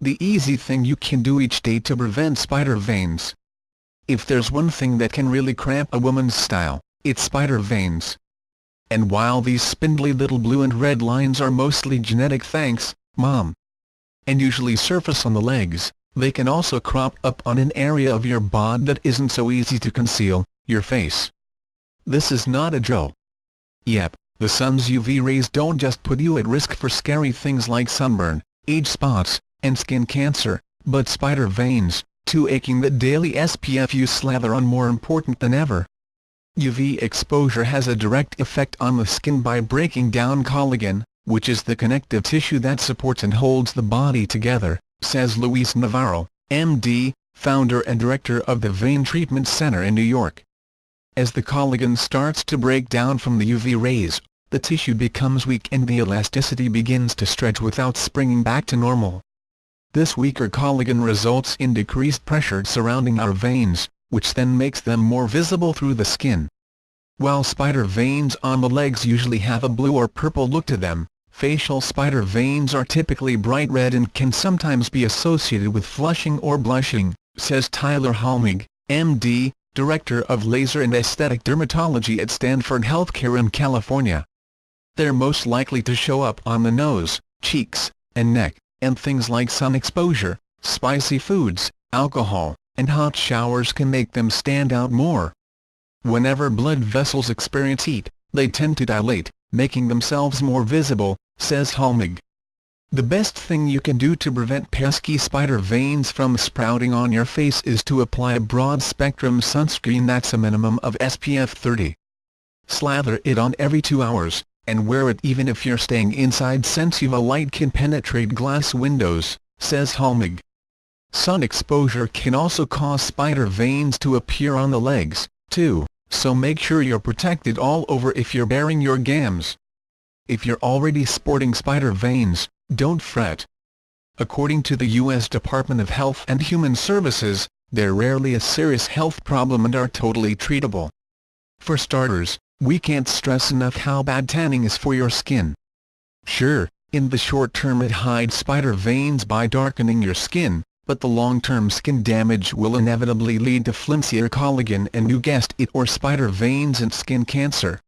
the easy thing you can do each day to prevent spider veins. If there's one thing that can really cramp a woman's style, it's spider veins. And while these spindly little blue and red lines are mostly genetic, thanks, Mom, and usually surface on the legs, they can also crop up on an area of your bod that isn't so easy to conceal, your face. This is not a joke. Yep, the sun's UV rays don't just put you at risk for scary things like sunburn, age spots, and skin cancer, but spider veins, too, aching that daily SPF you slather on, more important than ever. UV exposure has a direct effect on the skin by breaking down collagen, which is the connective tissue that supports and holds the body together, says Luis Navarro, MD, founder and director of the Vein Treatment Center in New York. As the collagen starts to break down from the UV rays, the tissue becomes weak and the elasticity begins to stretch without springing back to normal. This weaker collagen results in decreased pressure surrounding our veins, which then makes them more visible through the skin. While spider veins on the legs usually have a blue or purple look to them, facial spider veins are typically bright red and can sometimes be associated with flushing or blushing, says Tyler Halmig, MD, Director of Laser and Aesthetic Dermatology at Stanford Healthcare in California. They're most likely to show up on the nose, cheeks, and neck, and things like sun exposure, spicy foods, alcohol, and hot showers can make them stand out more. Whenever blood vessels experience heat, they tend to dilate, making themselves more visible, says Halmig. The best thing you can do to prevent pesky spider veins from sprouting on your face is to apply a broad-spectrum sunscreen that's a minimum of SPF 30. Slather it on every 2 hours, and wear it even if you're staying inside since UV light can penetrate glass windows, says Halmig. Sun exposure can also cause spider veins to appear on the legs, too, so make sure you're protected all over if you're baring your gams. If you're already sporting spider veins, don't fret. According to the U.S. Department of Health and Human Services, they're rarely a serious health problem and are totally treatable. For starters, we can't stress enough how bad tanning is for your skin. Sure, in the short term it hides spider veins by darkening your skin, but the long-term skin damage will inevitably lead to flimsier collagen and, you guessed it, or spider veins and skin cancer.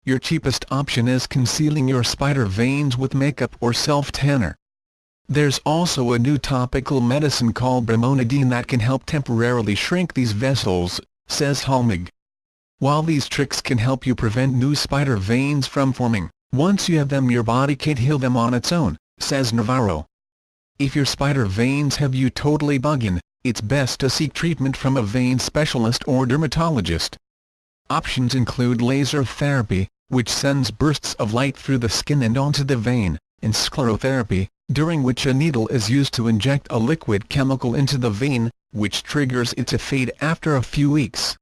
Your cheapest option is concealing your spider veins with makeup or self-tanner. There's also a new topical medicine called brimonidine that can help temporarily shrink these vessels, says Halmig. While these tricks can help you prevent new spider veins from forming, once you have them your body can't heal them on its own, says Navarro. If your spider veins have you totally bugging, it's best to seek treatment from a vein specialist or dermatologist. Options include laser therapy, which sends bursts of light through the skin and onto the vein, and sclerotherapy, during which a needle is used to inject a liquid chemical into the vein, which triggers it to fade after a few weeks.